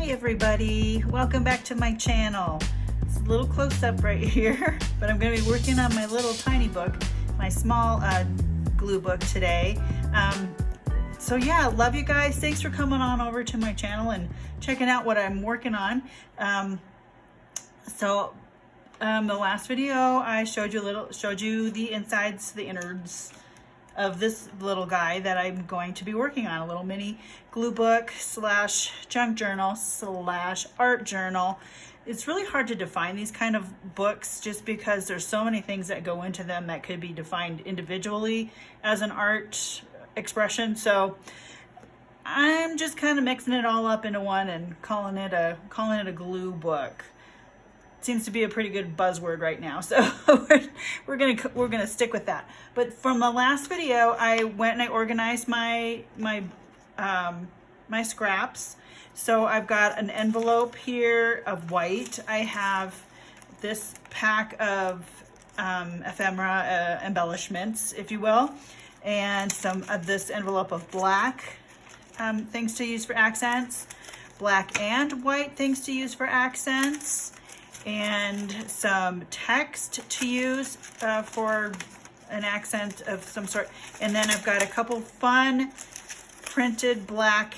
Hey everybody, welcome back to my channel. It's a little close up right here, but I'm going to be working on my little tiny book, my small glue book today. So yeah, love you guys. Thanks for coming on over to my channel and checking out what I'm working on. The last video I showed you the insides, the innards of this little guy that I'm going to be working on, a little mini glue book slash junk journal slash art journal. It's really hard to define these kind of books just because there's so many things that go into them that could be defined individually as an art expression. So I'm just kind of mixing it all up into one and calling it a glue book. Seems to be a pretty good buzzword right now, so we're gonna stick with that. But from the last video, I went and I organized my scraps. So I've got an envelope here of white. I have this pack of ephemera embellishments, if you will, and some of this envelope of black things to use for accents, black and white things to use for accents, and some text to use for an accent of some sort. And then I've got a couple fun printed black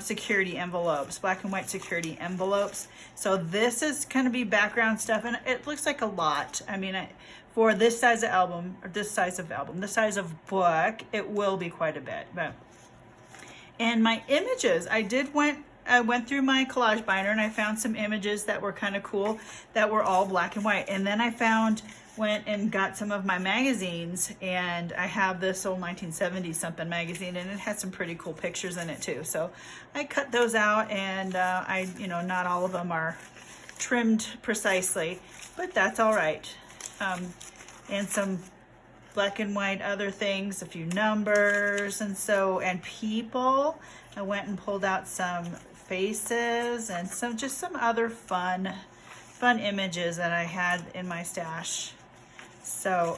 security envelopes, black and white security envelopes. So this is going to be background stuff, and it looks like a lot. I mean, for this size of album, or this size of book, it will be quite a bit. And my images, I went through my collage binder and I found some images that were kind of cool that were all black and white. And then I went and got some of my magazines, and I have this old 1970 something magazine, and it had some pretty cool pictures in it too. So I cut those out, and not all of them are trimmed precisely, but that's all right. And some black and white other things, a few numbers and people. I went and pulled out some faces and some other fun images that I had in my stash, so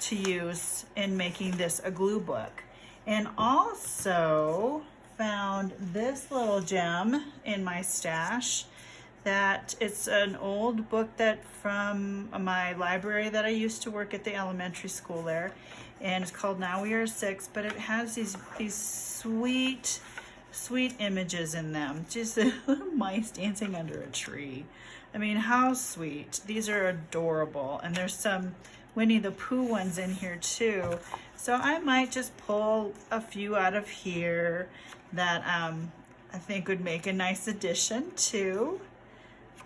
to use in making this a glue book. And also found this little gem in my stash, that it's an old book that from my library that I used to work at the elementary school there, and it's called Now We Are Six, but it has these sweet images in them. Just little mice dancing under a tree. I mean, how sweet. These are adorable. And there's some Winnie the Pooh ones in here too. So I might just pull a few out of here that I think would make a nice addition too.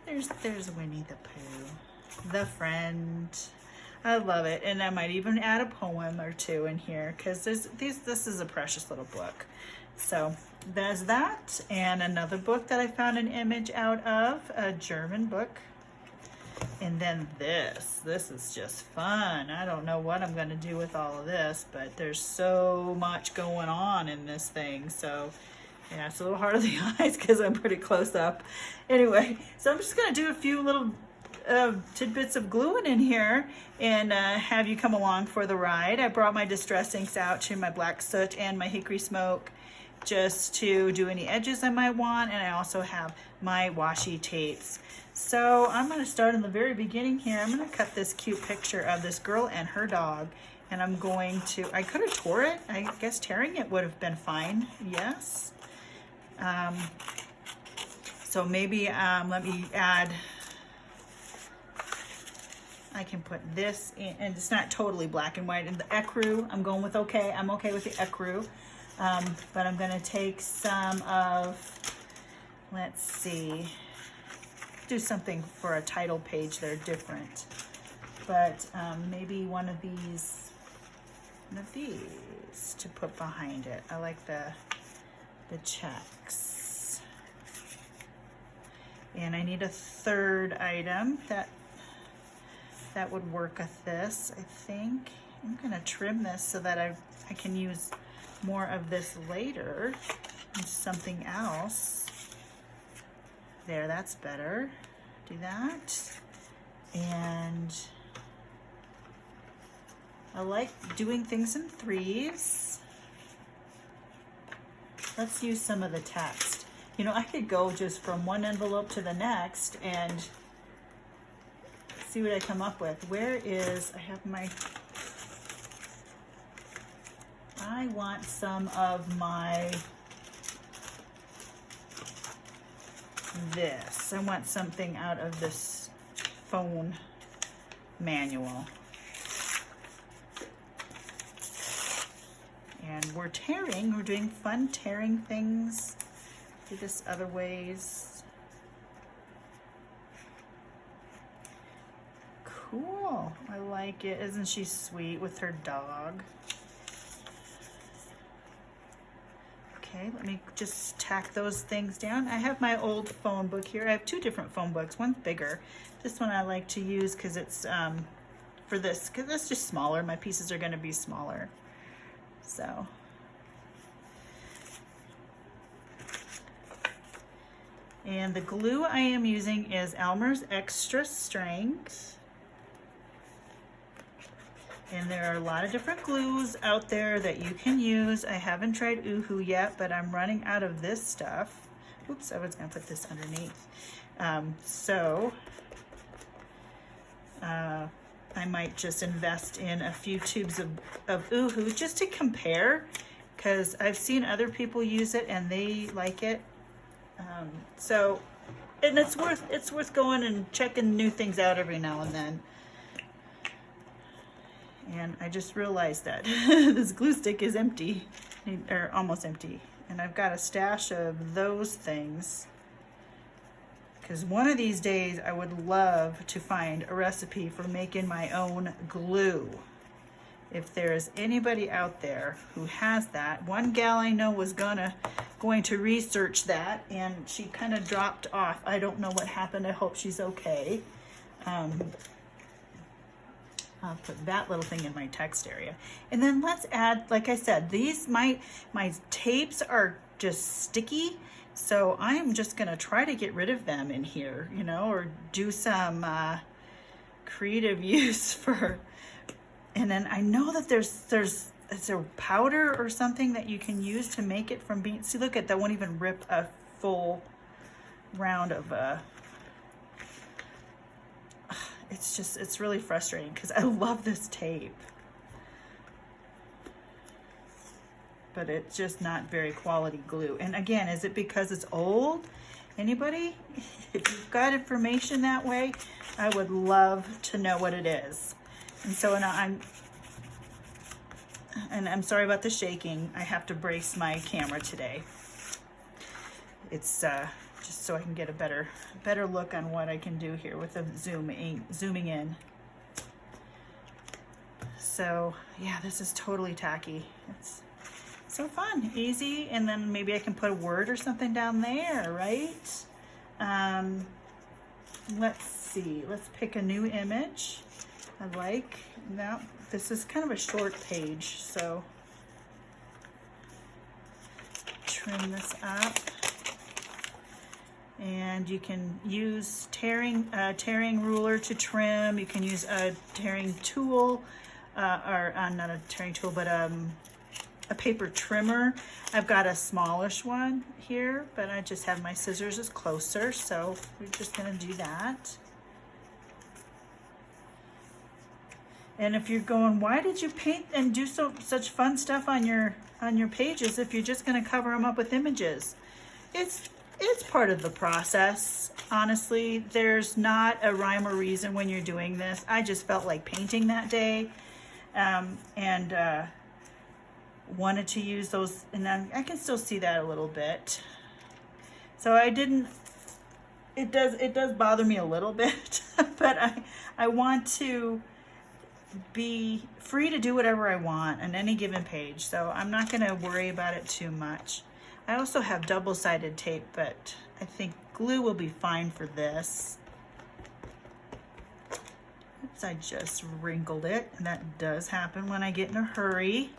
There's Winnie the Pooh, the friend. I love it. And I might even add a poem or two in here, because this is a precious little book. So there's that, and another book that I found an image out of, a German book. And then this is just fun. I don't know what I'm going to do with all of this, but there's so much going on in this thing. So yeah, it's a little hard on the eyes because I'm pretty close up. Anyway, so I'm just going to do a few little tidbits of gluing in here and have you come along for the ride. I brought my distress inks out to my black soot and my hickory smoke, just to do any edges I might want, and I also have my washi tapes. So I'm going to start in the very beginning here. I'm going to cut this cute picture of this girl and her dog, and I'm going to, I could have tore it. I guess tearing it would have been fine. Yes. So maybe let me add, I can put this in, and it's not totally black and white. And the ecru, I'm going with okay. I'm okay with the ecru. But I'm going to take some of, let's see, do something for a title page. They're different. But maybe one of these to put behind it. I like the checks. And I need a third item that would work with this, I think. I'm going to trim this so that I can use more of this later and something else. There, that's better. Do that. And I like doing things in threes. Let's use some of the text. You know, I could go just from one envelope to the next and see what I come up with. Where is, I have my, I want some of my, this. I want something out of this phone manual. And we're tearing, we're doing fun tearing things. Do this other ways. Cool, I like it. Isn't she sweet with her dog? Okay, let me just tack those things down. I have my old phone book here. I have two different phone books. One's bigger. This one I like to use because it's for this, because it's just smaller. My pieces are going to be smaller. So. And the glue I am using is Elmer's Extra Strength. And there are a lot of different glues out there that you can use. I haven't tried Oohoo yet, but I'm running out of this stuff. Oops, I was gonna put this underneath. I might just invest in a few tubes of Oohoo just to compare, because I've seen other people use it and they like it. And it's worth going and checking new things out every now and then. And I just realized that this glue stick is empty, or almost empty. And I've got a stash of those things, because one of these days I would love to find a recipe for making my own glue. If there's anybody out there who has that. One gal I know was going to research that, and she kind of dropped off. I don't know what happened. I hope she's okay. I'll put that little thing in my text area. And then let's add, like I said, these, my tapes are just sticky. So I'm just gonna try to get rid of them in here, you know, or do some creative use for, and then I know that there's a powder or something that you can use to make it from being, see, look at that, won't even rip a full round of it's really frustrating because I love this tape, but it's just not very quality glue. And again, is it because it's old? Anybody? If you've got information that way, I would love to know what it is. And so now I'm sorry about the shaking. I have to brace my camera today. It's just so I can get a better look on what I can do here with the zooming in. So yeah, this is totally tacky. It's so fun, easy, and then maybe I can put a word or something down there, right? Let's see, let's pick a new image. I like, now this is kind of a short page, so trim this up. And you can use tearing ruler to trim. You can use a tearing tool, or not a tearing tool, but a paper trimmer. I've got a smallish one here, but I just have my scissors is closer, so we're just gonna do that. And if you're going, why did you paint and do such fun stuff on your pages if you're just gonna cover them up with images? It's part of the process. Honestly, there's not a rhyme or reason when you're doing this. I just felt like painting that day, and wanted to use those, and I can still see that a little bit. So I didn't, it does bother me a little bit, but I want to be free to do whatever I want on any given page, so I'm not going to worry about it too much. I also have double-sided tape, but I think glue will be fine for this. Oops, I just wrinkled it, and that does happen when I get in a hurry.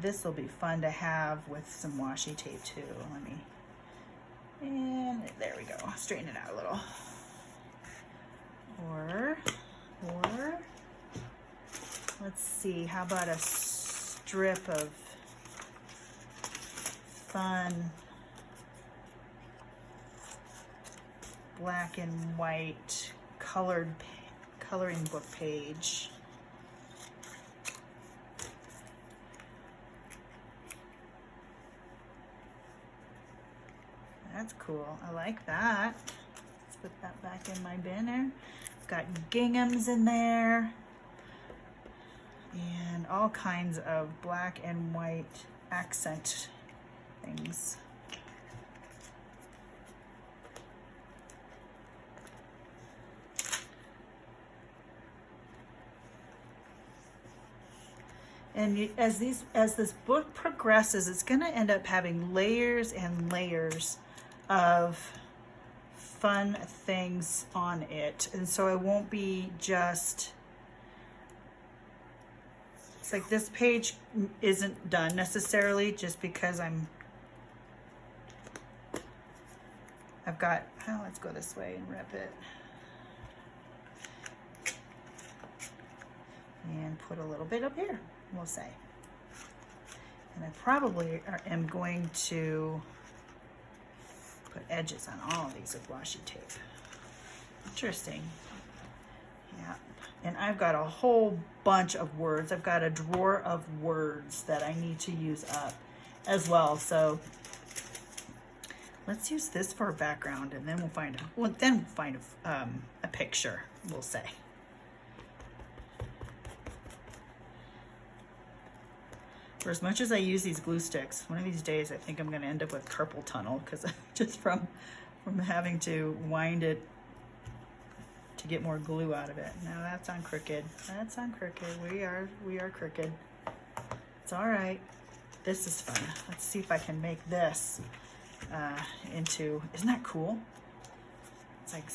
This will be fun to have with some washi tape too. And there we go, straighten it out a little. Or let's see, how about a strip of fun black and white coloring book page. That's cool. I like that. Let's put that back in my bin there. It's got ginghams in there and all kinds of black and white accent things. And as this book progresses, it's going to end up having layers and layers of fun things on it. And so it won't be just, it's like this page isn't done necessarily just because I've got, oh, let's go this way and rip it. And put a little bit up here, we'll say. And I probably am going to put edges on all of these with washi tape. Interesting. Yeah. And I've got a whole bunch of words. I've got a drawer of words that I need to use up as well. So let's use this for a background, and then we'll find a picture, we'll say. For as much as I use these glue sticks, one of these days I think I'm going to end up with carpal tunnel because just from having to wind it to get more glue out of it. Now that's on crooked. That's on crooked. We are crooked. It's all right. This is fun. Let's see if I can make this into. Isn't that cool? It's like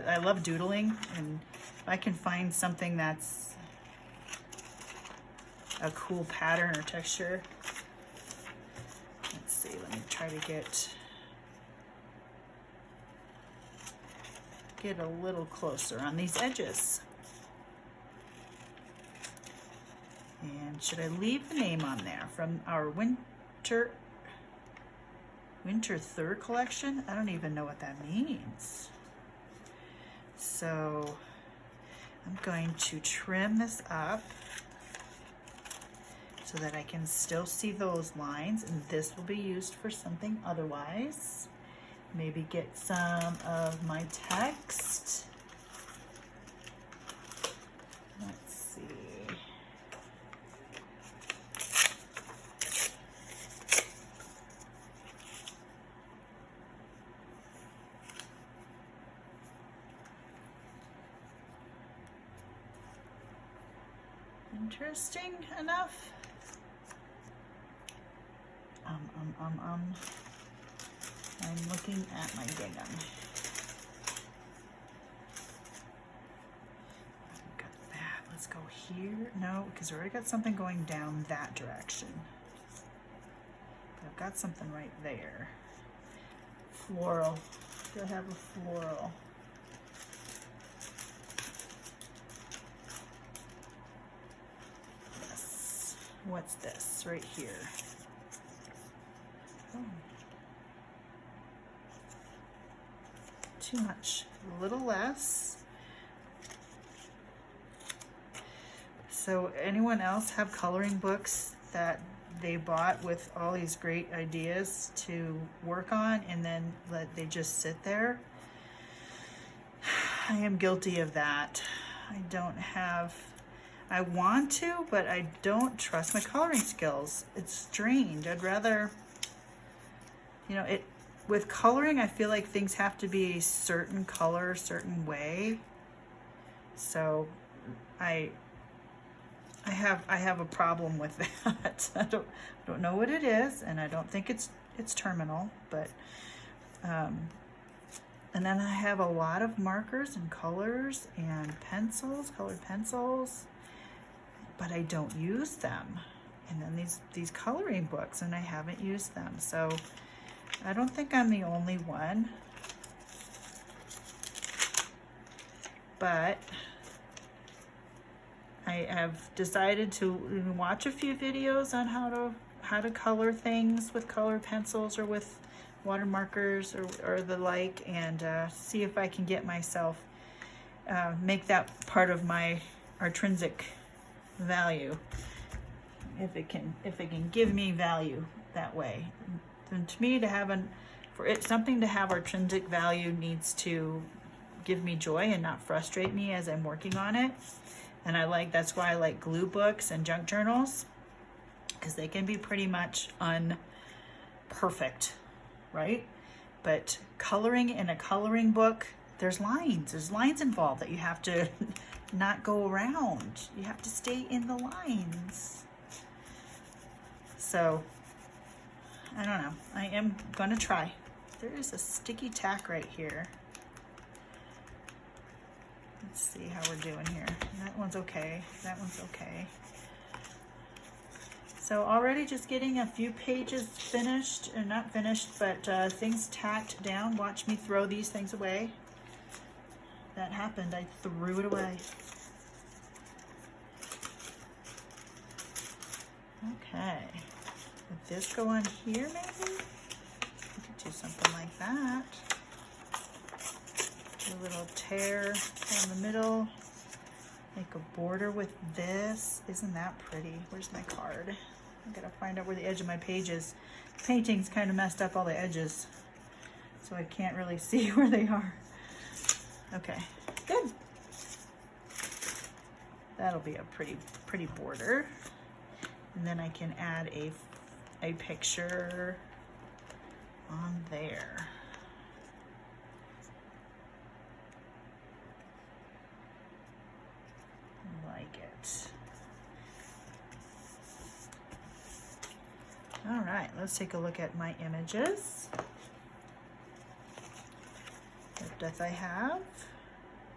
I love doodling, and if I can find something that's a cool pattern or texture. Let's see, let me try to get a little closer on these edges. And should I leave the name on there from our winter 3rd collection? I don't even know what that means. So I'm going to trim this up so that I can still see those lines, and this will be used for something otherwise. Maybe get some of my text. Let's see. Interesting enough. I'm looking at my gingham. Got that. Let's go here. No, because I already got something going down that direction. But I've got something right there. Floral. Do I have a floral? Yes. What's this right here? Oh. Too much, a little less. So anyone else have coloring books that they bought with all these great ideas to work on and then they just sit there? I am guilty of that. I want to, but I don't trust my coloring skills. It's strange. I'd rather, with coloring, I feel like things have to be a certain color, certain way. So I have a problem with that. I don't know what it is, and I don't think it's terminal, but and then I have a lot of markers and colors and pencils, colored pencils, but I don't use them. And then these coloring books, and I haven't used them. So I don't think I'm the only one, but I have decided to watch a few videos on how to color things with colored pencils or with water markers or the like, and see if I can get myself make that part of my intrinsic value, if it can give me value that way. And to me, to have something to have intrinsic value needs to give me joy and not frustrate me as I'm working on it. And that's why I like glue books and junk journals, because they can be pretty much unperfect, right? But coloring in a coloring book, there's lines involved that you have to not go around. You have to stay in the lines. So I don't know, I am gonna try. There is a sticky tack right here. Let's see how we're doing here. That one's okay, that one's okay. So already just getting a few pages finished, or not finished, but things tacked down. Watch me throw these things away. That happened, I threw it away. Okay, would this go on here maybe? We could do something like that. Do a little tear down the middle. Make a border with this. Isn't that pretty? Where's my card? I gotta find out where the edge of my page is. Painting's kind of messed up all the edges, so I can't really see where they are. Okay, good. That'll be a pretty border. And then I can add a picture on there. I like it. All right, let's take a look at my images. What does I have?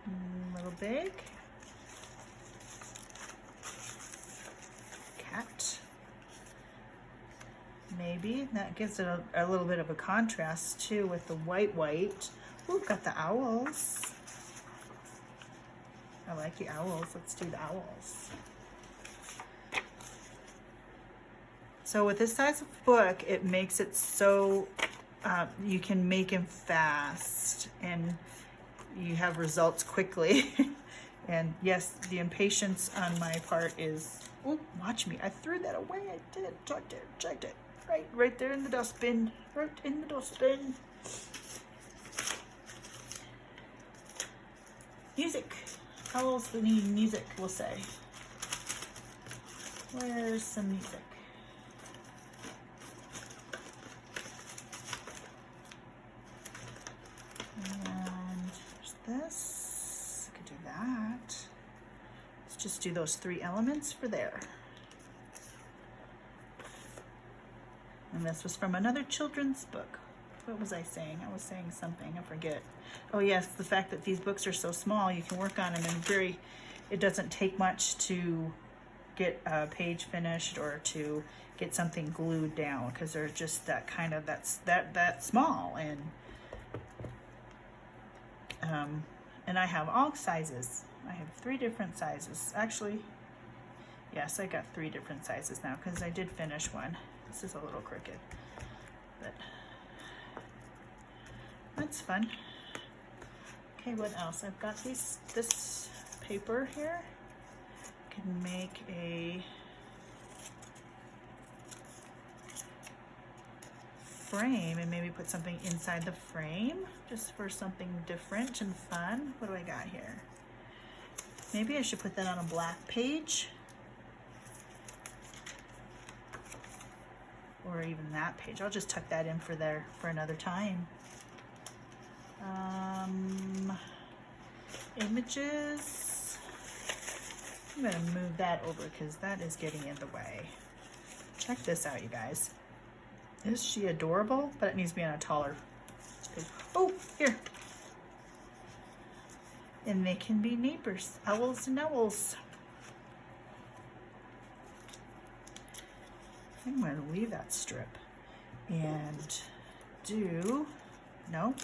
A little big. Cat. Maybe that gives it a little bit of a contrast too with the white. Ooh, got the owls. I like the owls. Let's do the owls. So with this size of book, it makes it so you can make them fast and you have results quickly. And yes, the impatience on my part is, oh, watch me. I threw that away. I did. Checked it. Right there in the dustbin. Right in the dustbin. Music. Owls need music, we'll say. Where's some music? And there's this. I could do that. Let's just do those 3 elements for there. And this was from another children's book. What was I saying? I was saying something, I forget. Oh yes, the fact that these books are so small, you can work on them and it doesn't take much to get a page finished or to get something glued down, because they're just that small. And I have all sizes. I have 3 different sizes. Actually, yes, I got 3 different sizes now because I did finish one. This is a little crooked, but that's fun. Okay, what else? I've got this paper here. I can make a frame and maybe put something inside the frame just for something different and fun. What do I got here? Maybe I should put that on a black page. Or even that page. I'll just tuck that in for another time. Images. I'm gonna move that over because that is getting in the way. Check this out, you guys. Is she adorable? But it needs to be on a taller page. Oh, here. And they can be neighbors, owls and owls. I'm going to leave that strip and do, no,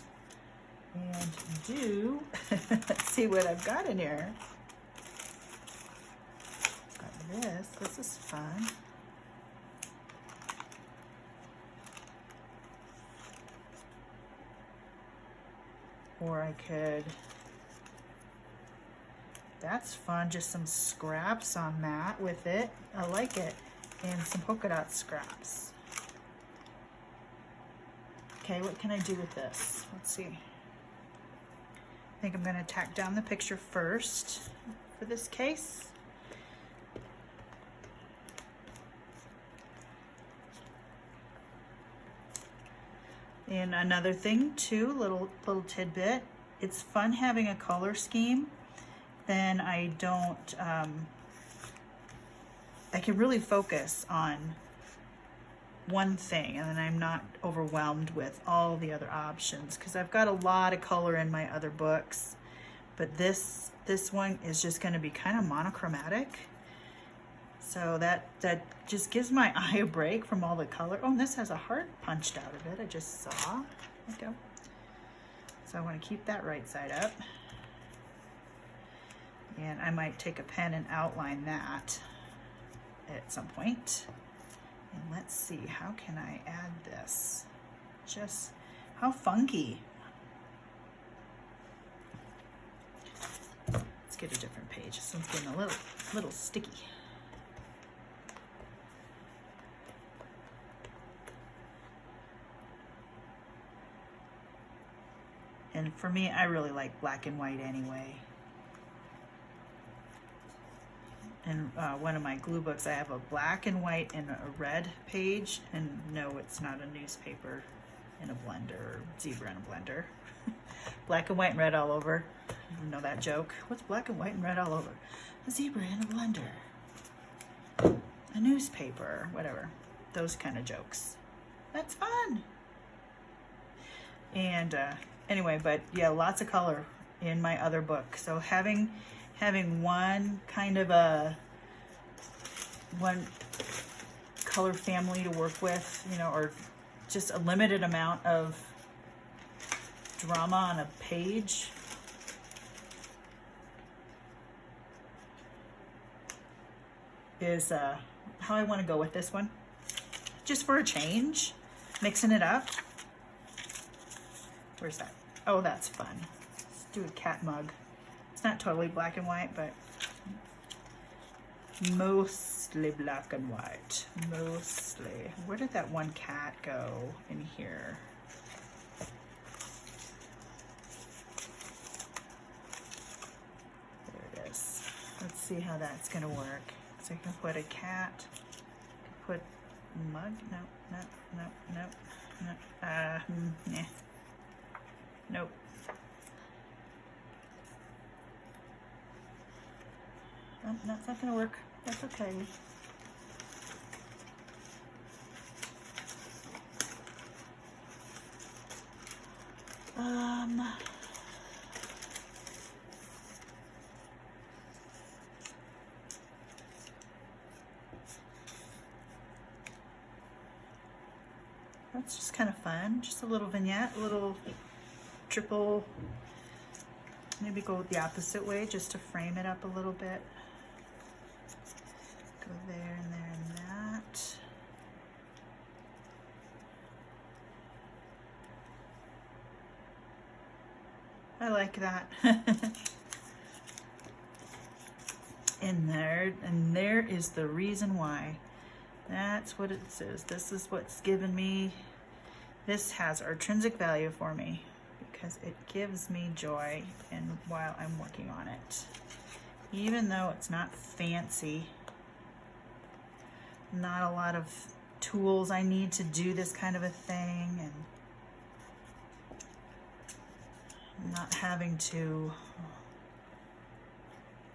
and do, let's see what I've got in here. This is fun. Or I could, that's fun, just some scraps on that with it. I like it. And some polka dot scraps. Okay, what can I do with this? Let's see. I think I'm gonna tack down the picture first for this case. And another thing too, little tidbit, it's fun having a color scheme. Then I don't, I can really focus on one thing and then I'm not overwhelmed with all the other options, because I've got a lot of color in my other books, but this one is just going to be kind of monochromatic. So that just gives my eye a break from all the color. Oh, and this has a heart punched out of it. I just saw. There we go. So I want to keep that right side up. And I might take a pen and outline that at some point. And let's see, how can I add this? Just, how funky. Let's get a different page. This one's getting a little sticky. And for me, I really like black and white anyway. In one of my glue books, I have a black and white and a red page. And no, it's not a newspaper in a blender or zebra in a blender. Black and white and red all over. You know that joke? What's black and white and red all over? A zebra in a blender. A newspaper, whatever. Those kind of jokes. That's fun. And anyway, but yeah, lots of color in my other book. So having one kind of one color family to work with, you know, or just a limited amount of drama on a page is how I want to go with this one. Just for a change, mixing it up. Where's that? Oh, that's fun. Let's do a cat mug. It's not totally black and white, but mostly black and white. Mostly. Where did that one cat go in here? There it is. Let's see how that's gonna work. So I can put a cat, put mug, no. Nah. Nope. Oh, that's not gonna work. That's okay. That's just kind of fun. Just a little vignette, a little triple, maybe go the opposite way just to frame it up a little bit. Go there and there and that. I like that. And there is the reason why. That's what it says. This is what's given me, this has intrinsic value for me because it gives me joy and while I'm working on it. Even though it's not fancy, not a lot of tools I need to do this kind of a thing, and not having to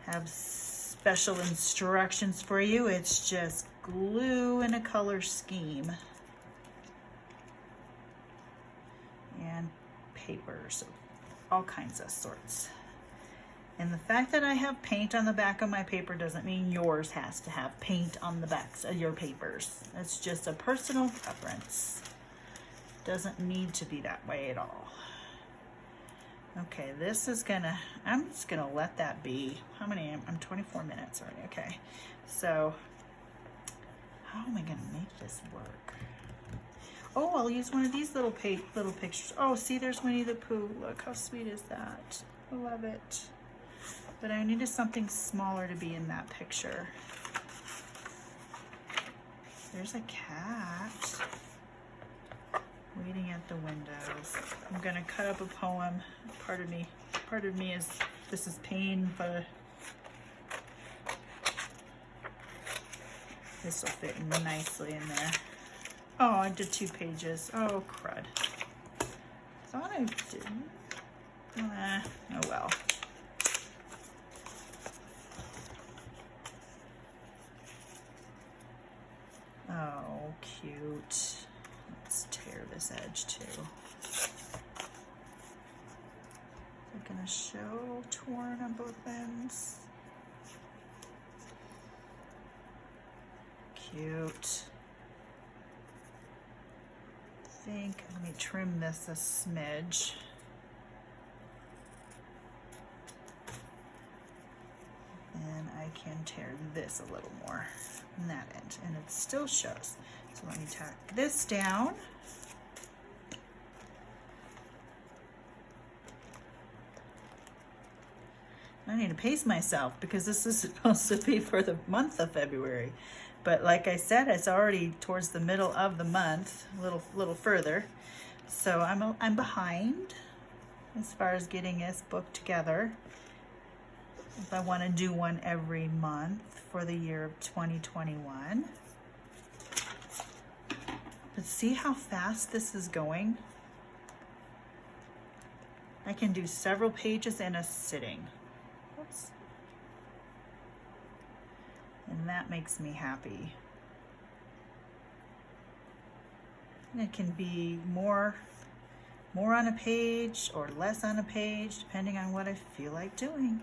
have special instructions for you. It's just glue and a color scheme and papers, all kinds of sorts. And the fact that I have paint on the back of my paper doesn't mean yours has to have paint on the backs of your papers. It's just a personal preference. Doesn't need to be that way at all. Okay, this is gonna, I'm just gonna let that be. How many? I'm 24 minutes already. Okay, so How am I gonna make this work? Oh, I'll use one of these little pictures. Oh, see, there's Winnie the Pooh. Look, how sweet is that? I love it. But I needed something smaller to be in that picture. There's a cat waiting at the windows. I'm gonna cut up a poem. Part of me is, this is pain, but this will fit nicely in there. Oh, I did 2 pages. Oh, crud. Thought I didn't. Oh well. Oh, cute. Let's tear this edge too. Is it gonna show torn on both ends? Cute. Let me trim this a smidge. And I can tear this a little more on that end, and it still shows. So let me tack this down. I need to pace myself because this is supposed to be for the month of February. But like I said, it's already towards the middle of the month, a little further. So I'm behind as far as getting this book together. If I want to do one every month for the year of 2021. But see how fast this is going? I can do several pages in a sitting. Oops. And that makes me happy. And it can be more on a page or less on a page, depending on what I feel like doing.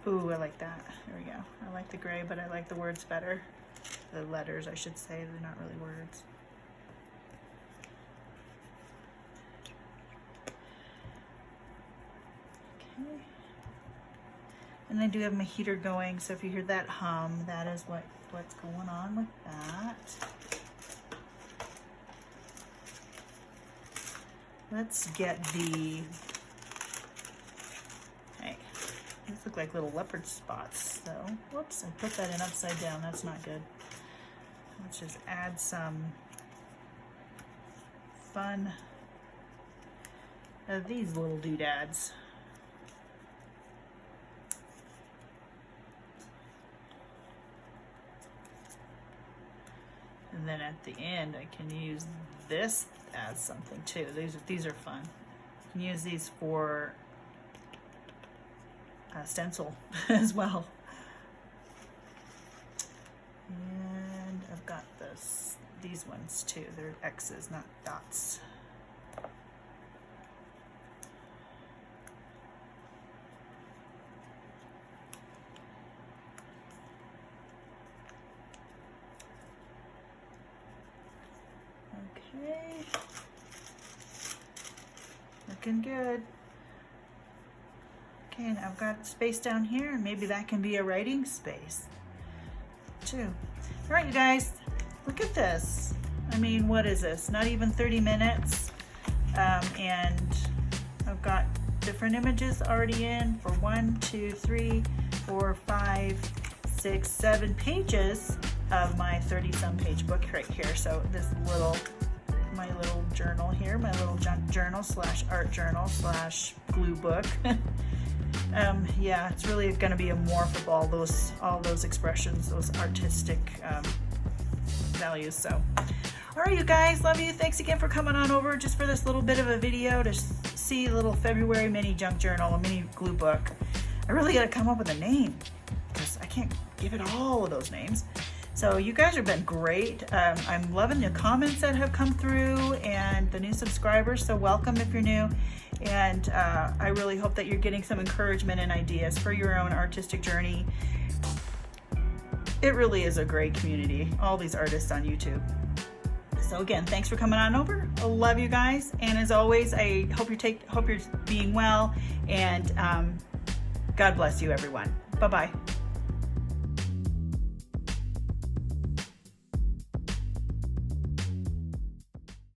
Ooh, I like that. There we go. I like the gray, but I like the words better. The letters, I should say. They're not really words. Okay. And I do have my heater going, so if you hear that hum, that is what's going on with that. Let's get the... Hey, these look like little leopard spots, though. Whoops, I put that in upside down. That's not good. Let's just add some fun of these little doodads. And then at the end, I can use this as something too. These are fun. You can use these for stencil as well. And I've got these ones too. They're X's, not dots. Okay, looking good. Okay, and I've got space down here, and maybe that can be a writing space too. All right, you guys, look at this. I mean, what is this? Not even 30 minutes. And I've got different images already in for 1, 2, 3, 4, 5, 6, 7 pages of my 30-some page book right here. So this my little journal here, my little junk journal / art journal / glue book. Yeah, it's really going to be a morph of all those expressions, those artistic values. So, all right, you guys, love you. Thanks again for coming on over just for this little bit of a video to see a little February mini junk journal, a mini glue book. I really got to come up with a name because I can't give it all of those names. So you guys have been great. I'm loving the comments that have come through and the new subscribers, so welcome if you're new. And I really hope that you're getting some encouragement and ideas for your own artistic journey. It really is a great community, all these artists on YouTube. So again, thanks for coming on over. I love you guys. And as always, I hope you're being well, and God bless you, everyone. Bye-bye.